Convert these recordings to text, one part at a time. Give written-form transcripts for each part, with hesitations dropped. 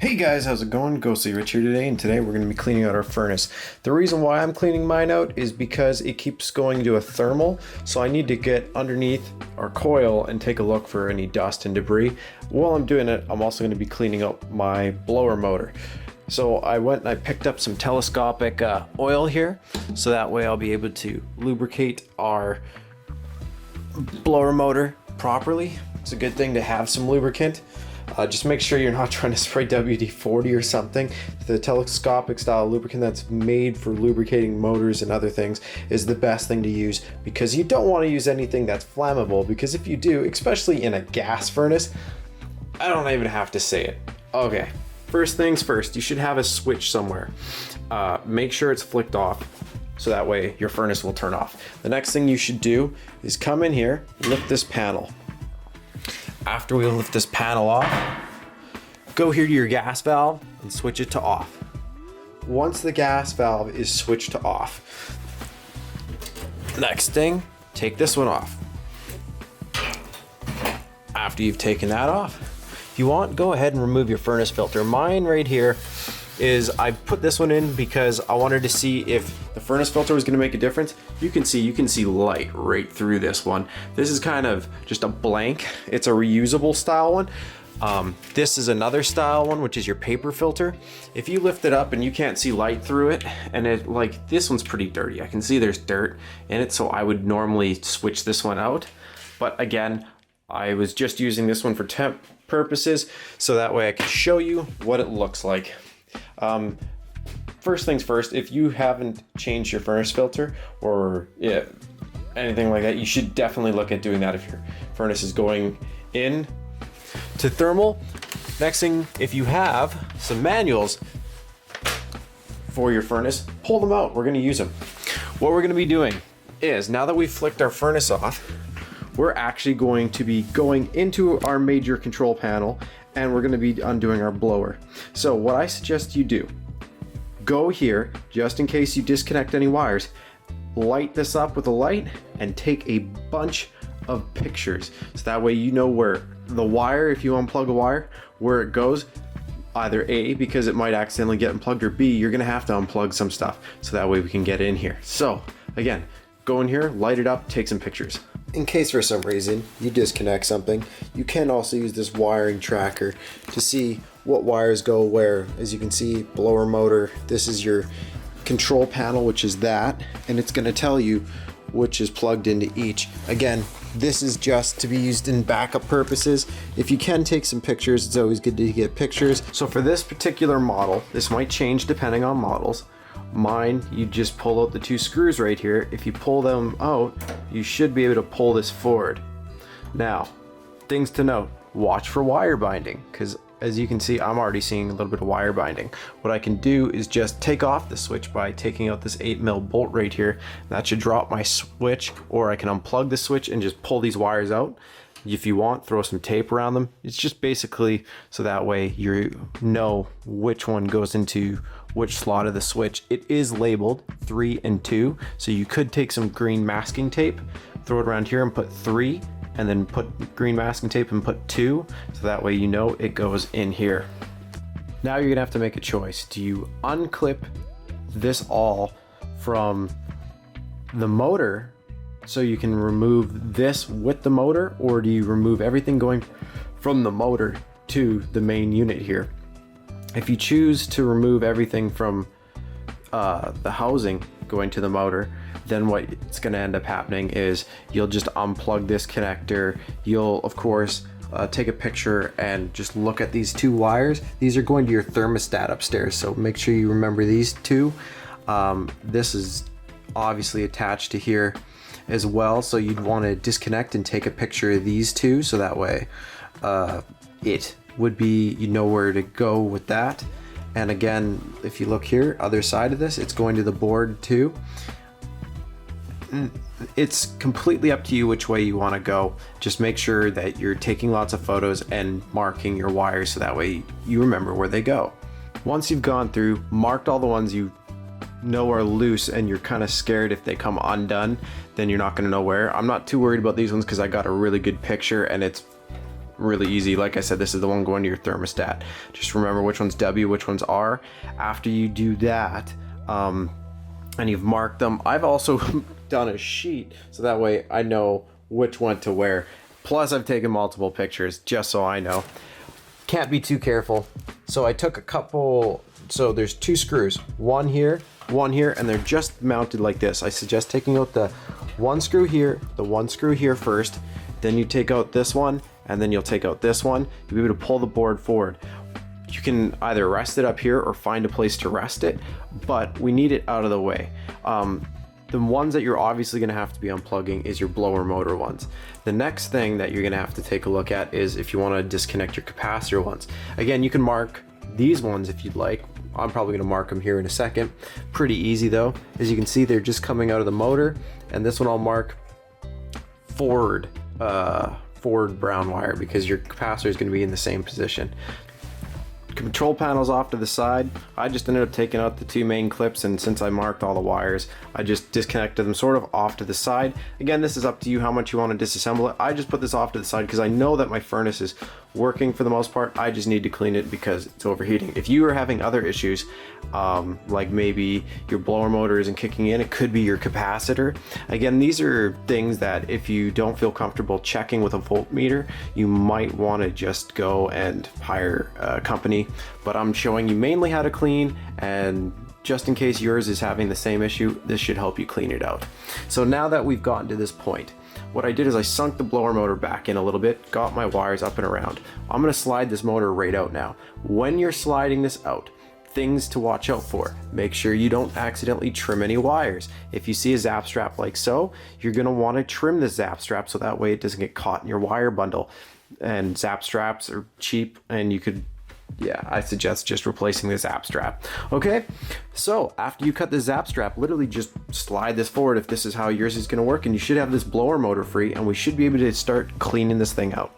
Hey guys, how's it going? Ghostly Rich here today, and today we're going to be cleaning out our furnace. The reason why I'm cleaning mine out is because it keeps going to a thermal, so I need to get underneath our coil and take a look for any dust and debris. While I'm doing it, I'm also going to be cleaning out my blower motor. So I went and I picked up some telescopic oil here, so that way I'll be able to lubricate our blower motor properly. It's a good thing to have some lubricant. Just make sure you're not trying to spray WD-40 or something. The telescopic style lubricant that's made for lubricating motors and other things is the best thing to use, because you don't want to use anything that's flammable, because if you do, especially in a gas furnace, I don't even have to say it. Okay, first things first, you should have a switch somewhere. Make sure it's flicked off, so that way your furnace will turn off. The next thing you should do is come in here, lift this panel. After we lift this panel off, go here to your gas valve and switch it to off. Once the gas valve is switched to off, next thing, take this one off. After you've taken that off, if you want, go ahead and remove your furnace filter. Mine right here is, I put this one in because I wanted to see if the furnace filter was going to make a difference. You can see light right through this one. This is kind of just a blank. It's a reusable style one. This is another style one, which is your paper filter. If you lift it up and you can't see light through it, and this one's pretty dirty. I can see there's dirt in it, so I would normally switch this one out. But again, I was just using this one for temp purposes, so that way I can show you what it looks like. First things first, if you haven't changed your furnace filter or anything like that, you should definitely look at doing that if your furnace is going in to thermal. Next thing, if you have some manuals for your furnace, pull them out. We're going to use them. What we're going to be doing is, now that we've flicked our furnace off, we're actually going to be going into our major control panel, and we're going to be undoing our blower. So what I suggest you do, go here, just in case you disconnect any wires, light this up with a light and take a bunch of pictures. So that way you know where the wire, if you unplug a wire, where it goes. Either A, because it might accidentally get unplugged, or B, you're gonna have to unplug some stuff, so that way we can get in here. So again, go in here, light it up, take some pictures. In case for some reason you disconnect something, you can also use this wiring tracker to see what wires go where. As you can see, blower motor, this is your control panel, which is that, and it's going to tell you which is plugged into each. Again, this is just to be used in backup purposes. If you can take some pictures, it's always good to get pictures. So for this particular model, this might change depending on models. Mine, you just pull out the two screws right here. If you pull them out, you should be able to pull this forward. Now, things to note, watch for wire binding, because as you can see, I'm already seeing a little bit of wire binding. What I can do is just take off the switch by taking out this 8mm bolt right here. That should drop my switch, or I can unplug the switch and just pull these wires out. If you want, throw some tape around them. It's just basically so that way you know which one goes into which slot of the switch. It is labeled 3 and 2, so you could take some green masking tape, throw it around here and put 3, and then put green masking tape and put 2, so that way you know it goes in here. Now you're gonna have to make a choice. Do you unclip this all from the motor so you can remove this with the motor, or do you remove everything going from the motor to the main unit here? If you choose to remove everything from the housing going to the motor, then what's going to end up happening is you'll just unplug this connector. You'll of course take a picture and just look at these two wires. These are going to your thermostat upstairs, so make sure you remember these two. This is obviously attached to here as well, so you'd want to disconnect and take a picture of these two, so that way it would be, you know where to go with that. And again, if you look here, other side of this, it's going to the board too. It's completely up to you which way you want to go. Just make sure that you're taking lots of photos and marking your wires, so that way you remember where they go. Once you've gone through, marked all the ones you know are loose and you're kind of scared if they come undone, then you're not going to know where. I'm not too worried about these ones because I got a really good picture and it's really easy. Like I said, this is the one going to your thermostat. Just remember which one's W, which one's R. After you do that, and you've marked them, I've also done a sheet so that way I know which one to wear. Plus I've taken multiple pictures just so I know. Can't be too careful. So I took a couple, so there's 2 screws, one here, and they're just mounted like this. I suggest taking out the 1 screw here, the 1 screw here first, then you take out this one, and then you'll take out this one. You'll be able to pull the board forward. You can either rest it up here or find a place to rest it, but we need it out of the way. The ones that you're obviously gonna have to be unplugging is your blower motor ones. The next thing that you're gonna have to take a look at is if you wanna disconnect your capacitor ones. Again, you can mark these ones if you'd like. I'm probably gonna mark them here in a second. Pretty easy though. As you can see, they're just coming out of the motor, and this one I'll mark forward brown wire because your capacitor is gonna be in the same position. Control panels off to the side. I just ended up taking out the 2 main clips, and since I marked all the wires, I just disconnected them sort of off to the side. Again, this is up to you how much you want to disassemble it. I just put this off to the side because I know that my furnace is working for the most part. I just need to clean it because it's overheating. If you are having other issues, like maybe your blower motor isn't kicking in, it could be your capacitor. Again, these are things that if you don't feel comfortable checking with a voltmeter, you might want to just go and hire a company. But I'm showing you mainly how to clean, and just in case yours is having the same issue, this should help you clean it out. So now that we've gotten to this point, what I did is I sunk the blower motor back in a little bit, got my wires up and around. I'm gonna slide this motor right out now. When you're sliding this out, things to watch out for. Make sure you don't accidentally trim any wires. If you see a zap strap like so, you're gonna wanna trim the zap strap so that way it doesn't get caught in your wire bundle. And zap straps are cheap, and you could, yeah, I suggest just replacing the zap strap. Okay, so after you cut the zap strap, literally just slide this forward if this is how yours is gonna work, and you should have this blower motor free, and we should be able to start cleaning this thing out.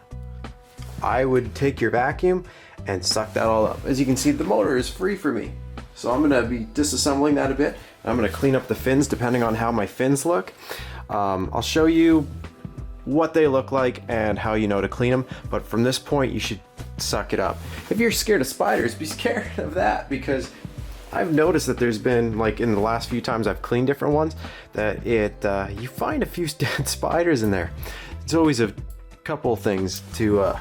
I would take your vacuum and suck that all up. As you can see, the motor is free for me. So I'm gonna be disassembling that a bit. I'm gonna clean up the fins depending on how my fins look. I'll show you what they look like and how you know to clean them, but from this point you should suck it up. If you're scared of spiders, be scared of that, because I've noticed that there's been, like in the last few times I've cleaned different ones, that you find a few dead spiders in there. It's always a couple things to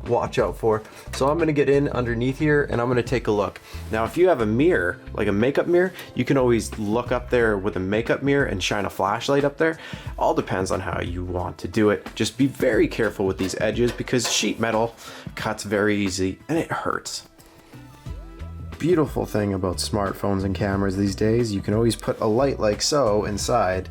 watch out for. So I'm gonna get in underneath here and I'm gonna take a look. Now if you have a mirror, like a makeup mirror, you can always look up there with a makeup mirror and shine a flashlight up there. All depends on how you want to do it. Just be very careful with these edges because sheet metal cuts very easy and it hurts. Beautiful thing about smartphones and cameras these days, you can always put a light like so inside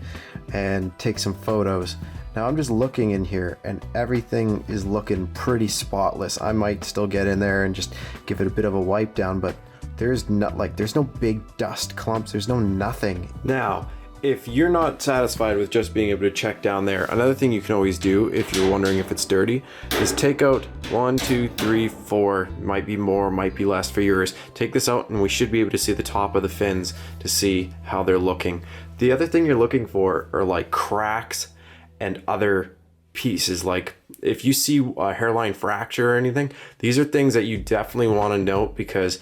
and take some photos. Now I'm just looking in here and everything is looking pretty spotless. I might still get in there and just give it a bit of a wipe down, but there's no big dust clumps, there's no nothing. Now, if you're not satisfied with just being able to check down there, another thing you can always do if you're wondering if it's dirty is take out 1, 2, 3, 4, might be more, might be less for yours. Take this out and we should be able to see the top of the fins to see how they're looking. The other thing you're looking for are like cracks and other pieces. Like if you see a hairline fracture or anything, these are things that you definitely want to note because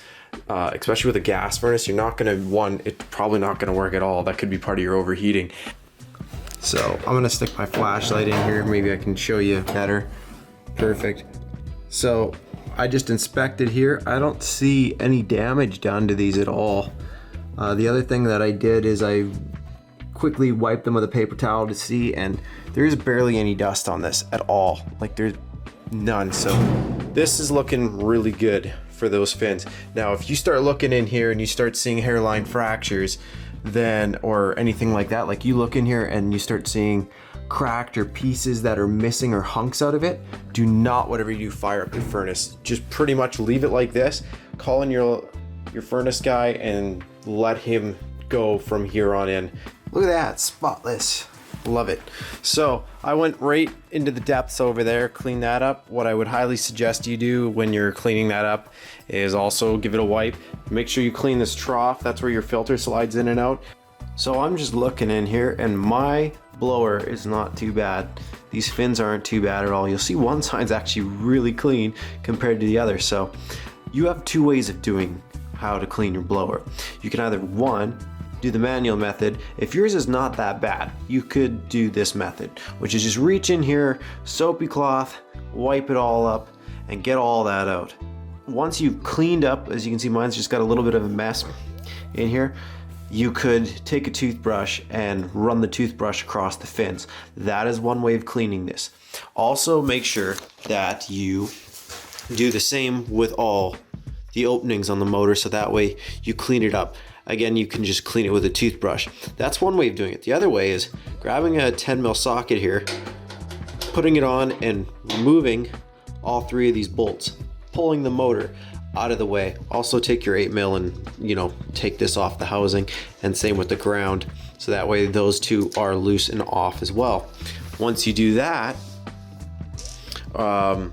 especially with a gas furnace, you're not going to, it's probably not going to work at all. That could be part of your overheating. So I'm going to stick my flashlight in here. Maybe I can show you better. Perfect. So I just inspected here. I don't see any damage done to these at all. The other thing that I did is I quickly wiped them with a paper towel to see, and there's barely any dust on this at all. Like there's none. So this is looking really good for those fins. Now if you start looking in here and you start seeing hairline fractures then, or anything like that, like you look in here and you start seeing cracked or pieces that are missing or hunks out of it, do not, whatever you do, fire up your furnace. Just pretty much leave it like this, call in your furnace guy and let him go from here on in. Look at that, spotless. Love it. So I went right into the depths over there, clean that up. What I would highly suggest you do when you're cleaning that up is also give it a wipe. Make sure you clean this trough. That's where your filter slides in and out. So I'm just looking in here and my blower is not too bad. These fins aren't too bad at all. You'll see one side's actually really clean compared to the other. So you have two ways of doing how to clean your blower. You can either, one, do the manual method. If yours is not that bad, you could do this method, which is just reach in here, soapy cloth, wipe it all up and get all that out. Once you've cleaned up, as you can see, mine's just got a little bit of a mess in here, you could take a toothbrush and run the toothbrush across the fins. That is one way of cleaning this. Also, make sure that you do the same with all the openings on the motor, so that way you clean it up. Again, you can just clean it with a toothbrush. That's one way of doing it. The other way is grabbing a 10mm socket here, putting it on and removing all three of these bolts, pulling the motor out of the way. Also take your 8mm and take this off the housing, and same with the ground, so that way those two are loose and off as well. Once you do that, or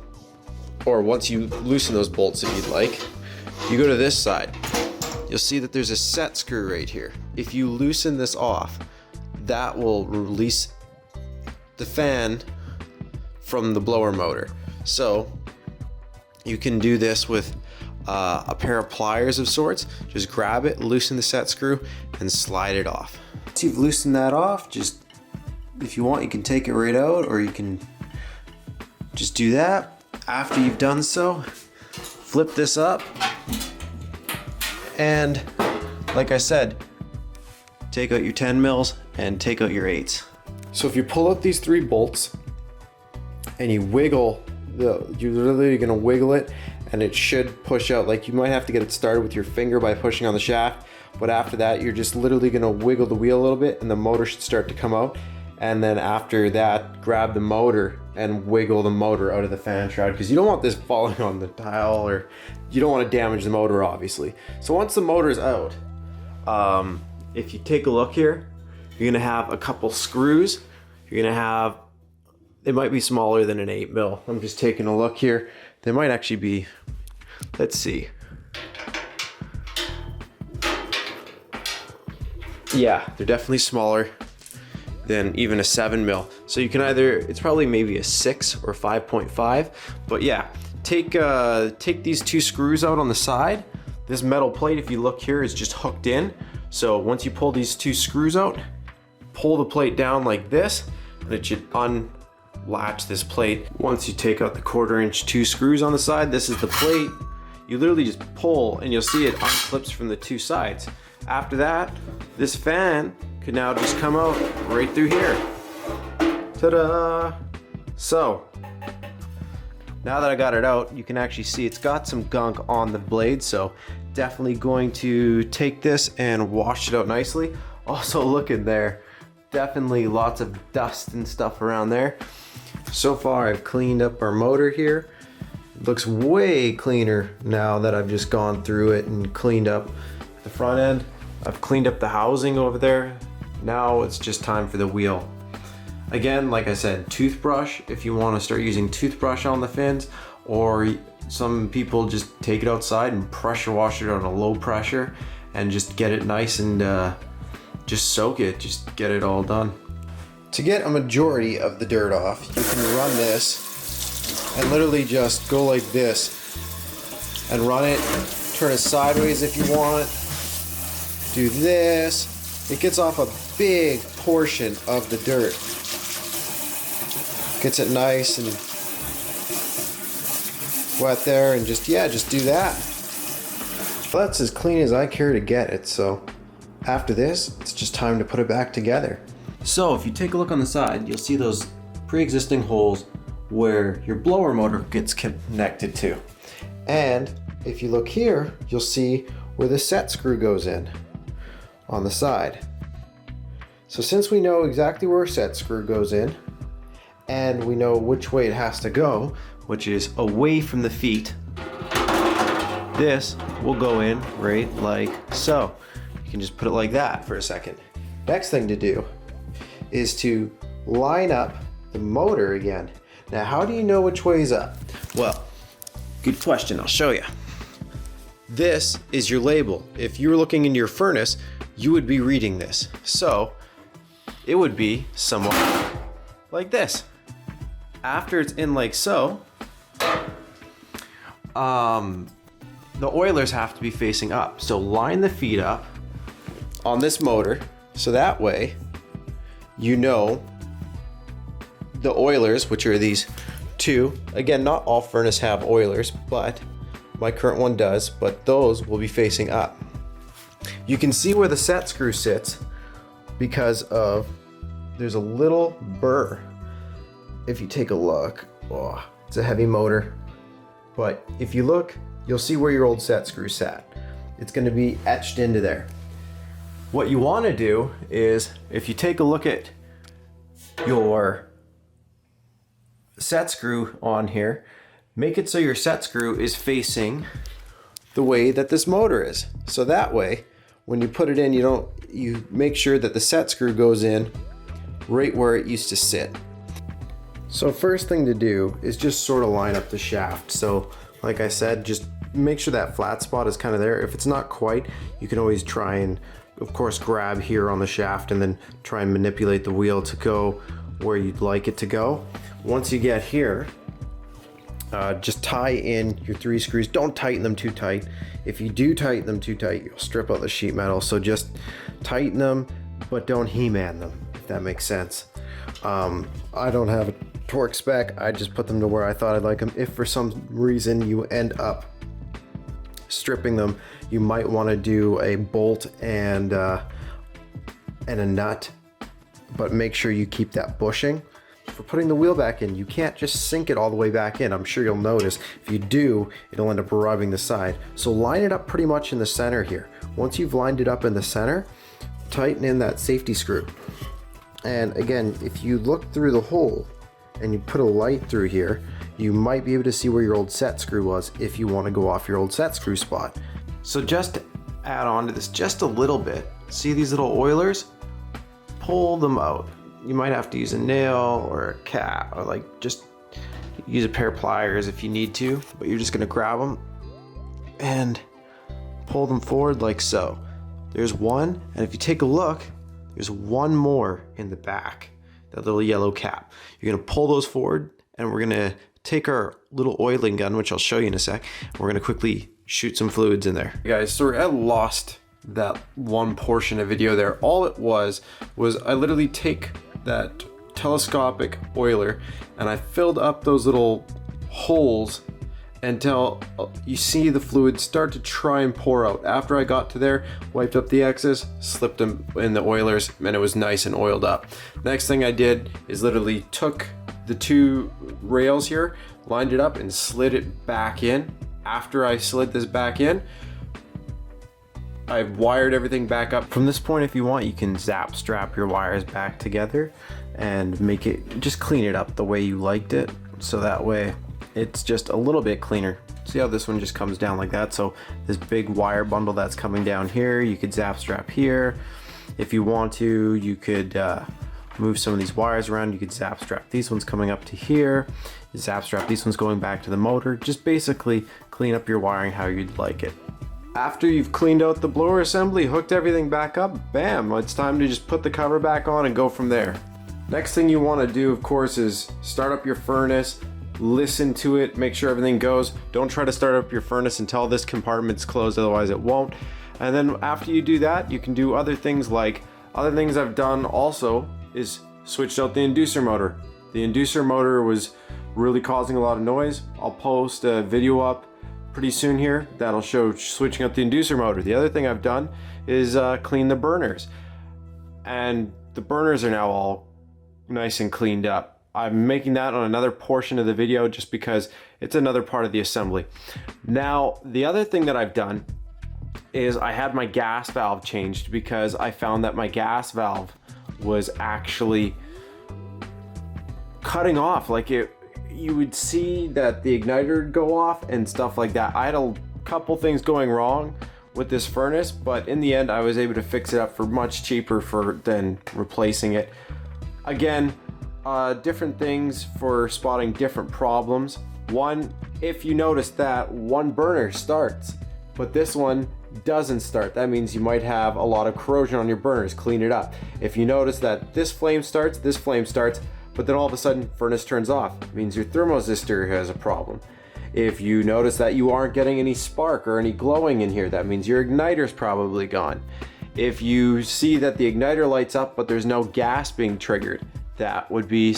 once you loosen those bolts if you'd like, you go to this side. You'll see that there's a set screw right here. If you loosen this off, that will release the fan from the blower motor. So you can do this with a pair of pliers of sorts. Just grab it, loosen the set screw, and slide it off. Once you've loosened that off, just, if you want, you can take it right out, or you can just do that. After you've done so, flip this up, and like I said, take out your 10mm and take out your 8s. So if you pull out these 3 bolts and you wiggle, you're literally gonna wiggle it and it should push out. Like, you might have to get it started with your finger by pushing on the shaft, but after that you're just literally gonna wiggle the wheel a little bit and the motor should start to come out. And then after that, grab the motor and wiggle the motor out of the fan shroud, because you don't want this falling on the tile, or you don't want to damage the motor, obviously. So once the motor is out, if you take a look here, you're gonna have a couple screws. You're gonna have, they might be smaller than an 8mm. I'm just taking a look here. They might actually be, let's see. Yeah, they're definitely smaller than even a 7mm. So you can either, it's probably maybe a 6 or 5.5, but yeah, take these 2 screws out on the side. This metal plate, if you look here, is just hooked in. So once you pull these 2 screws out, pull the plate down like this, and it should unlatch this plate. Once you take out the 1/4" 2 screws on the side, this is the plate. You literally just pull and you'll see it unclips from the 2 sides. After that, this fan could now just come out right through here. Ta-da! So, now that I got it out, you can actually see it's got some gunk on the blade, so definitely going to take this and wash it out nicely. Also, look in there, definitely lots of dust and stuff around there. So far, I've cleaned up our motor here. It looks way cleaner now that I've just gone through it and cleaned up the front end. I've cleaned up the housing over there. Now it's just time for the wheel. Again, like I said, toothbrush if you want to start using toothbrush on the fins, or some people just take it outside and pressure wash it on a low pressure and just get it nice and just soak it, just get it all done. To get a majority of the dirt off, you can run this and literally just go like this and run it, turn it sideways if you want, do this. It gets off a big portion of the dirt. Gets it nice and wet there, and just do that. Well, that's as clean as I care to get it, so after this, it's just time to put it back together. So if you take a look on the side, you'll see those pre-existing holes where your blower motor gets connected to. And if you look here, you'll see where the set screw goes in on the side. So since we know exactly where a set screw goes in, and we know which way it has to go, which is away from the feet, this will go in right like so. You can just put it like that for a second. Next thing to do is to line up the motor again. Now, how do you know which way is up? Well, good question, I'll show you. This is your label. If you're looking in your furnace, you would be reading this. So it would be somewhat like this. After it's in like so, the oilers have to be facing up. So line the feet up on this motor, so that way you know the oilers, which are these two. Again, not all furnace have oilers, but my current one does, but those will be facing up. You can see where the set screw sits because of there's a little burr. If you take a look, oh, it's a heavy motor, but if you look, you'll see where your old set screw sat. It's going to be etched into there. What you want to do is, if you take a look at your set screw on here, make it so your set screw is facing the way that this motor is. So that way, when you put it in, you make sure that the set screw goes in right where it used to sit. So first thing to do is just sort of line up the shaft. So like I said, just make sure that flat spot is kind of there. If it's not quite, you can always try and, of course, grab here on the shaft and then try and manipulate the wheel to go where you'd like it to go. Once you get here, just tie in your 3 screws. Don't tighten them too tight. If you do tighten them too tight, you'll strip out the sheet metal. So just tighten them, but don't He-Man them, if that makes sense. I don't have a torque spec. I just put them to where I thought I'd like them. If for some reason you end up stripping them, you might want to do a bolt and a nut, but make sure you keep that bushing. For putting the wheel back in, you can't just sink it all the way back in. I'm sure you'll notice if you do, it'll end up rubbing the side. So line it up pretty much in the center here. Once you've lined it up in the center, tighten in that safety screw. And again, if you look through the hole and you put a light through here, you might be able to see where your old set screw was if you want to go off your old set screw spot. So just to add on to this just a little bit, see these little oilers? Pull them out. You might have to use a nail or a cat, or like just use a pair of pliers if you need to, but you're just gonna grab them and pull them forward like so. There's one, and if you take a look, there's one more in the back, that little yellow cap. You're gonna pull those forward, and we're gonna take our little oiling gun, which I'll show you in a sec, and we're gonna quickly shoot some fluids in there. Guys, sorry, I lost that one portion of video there. All it was I literally take that telescopic oiler and I filled up those little holes until you see the fluid start to try and pour out. After I got to there, wiped up the excess, slipped them in the oilers, and it was nice and oiled up. Next thing I did is literally took the 2 rails here, lined it up and slid it back in. After I slid this back in, I've wired everything back up. From this point, if you want, you can zap strap your wires back together and make it, just clean it up the way you liked it. So that way it's just a little bit cleaner. See how this one just comes down like that? So this big wire bundle that's coming down here, you could zap strap here. If you want to, you could move some of these wires around. You could zap strap these ones coming up to here, zap strap these ones going back to the motor. Just basically clean up your wiring how you'd like it. After you've cleaned out the blower assembly, hooked everything back up, bam, it's time to just put the cover back on and go from there. Next thing you want to do, of course, is start up your furnace, listen to it, make sure everything goes. Don't try to start up your furnace until this compartment's closed, otherwise it won't. And then after you do that, you can do other things I've done also is switched out the inducer motor. The inducer motor was really causing a lot of noise. I'll post a video up pretty soon here that'll show switching up the inducer motor. The other thing I've done is clean the burners, and the burners are now all nice and cleaned up. I'm making that on another portion of the video just because it's another part of the assembly. Now, the other thing that I've done is I had my gas valve changed because I found that my gas valve was actually cutting off. Like you would see that the igniter would go off and stuff like that. I had a couple things going wrong with this furnace, but in the end I was able to fix it up for much cheaper than replacing it. Again, different things for spotting different problems. One, if you notice that one burner starts but this one doesn't start. That means you might have a lot of corrosion on your burners. Clean it up. If you notice that this flame starts, but then all of a sudden furnace turns off, it means your thermoresistor has a problem. If you notice that you aren't getting any spark or any glowing in here, that means your igniter's probably gone. If you see that the igniter lights up but there's no gas being triggered, that would be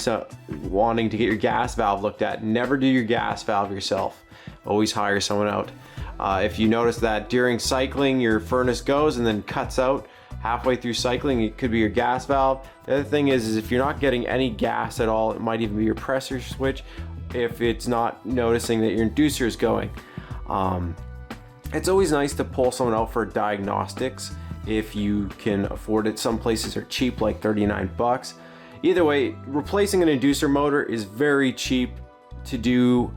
wanting to get your gas valve looked at. Never do your gas valve yourself. Always hire someone out. If you notice that during cycling your furnace goes and then cuts out halfway through cycling, it could be your gas valve. The other thing is if you're not getting any gas at all, it might even be your pressure switch if it's not noticing that your inducer is going. It's always nice to pull someone out for diagnostics if you can afford it. Some places are cheap, like 39 bucks. Either way, replacing an inducer motor is very cheap to do,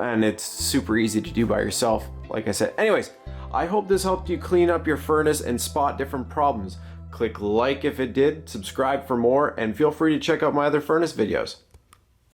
and it's super easy to do by yourself, like I said. Anyways, I hope this helped you clean up your furnace and spot different problems. Click like if it did, subscribe for more, and feel free to check out my other furnace videos.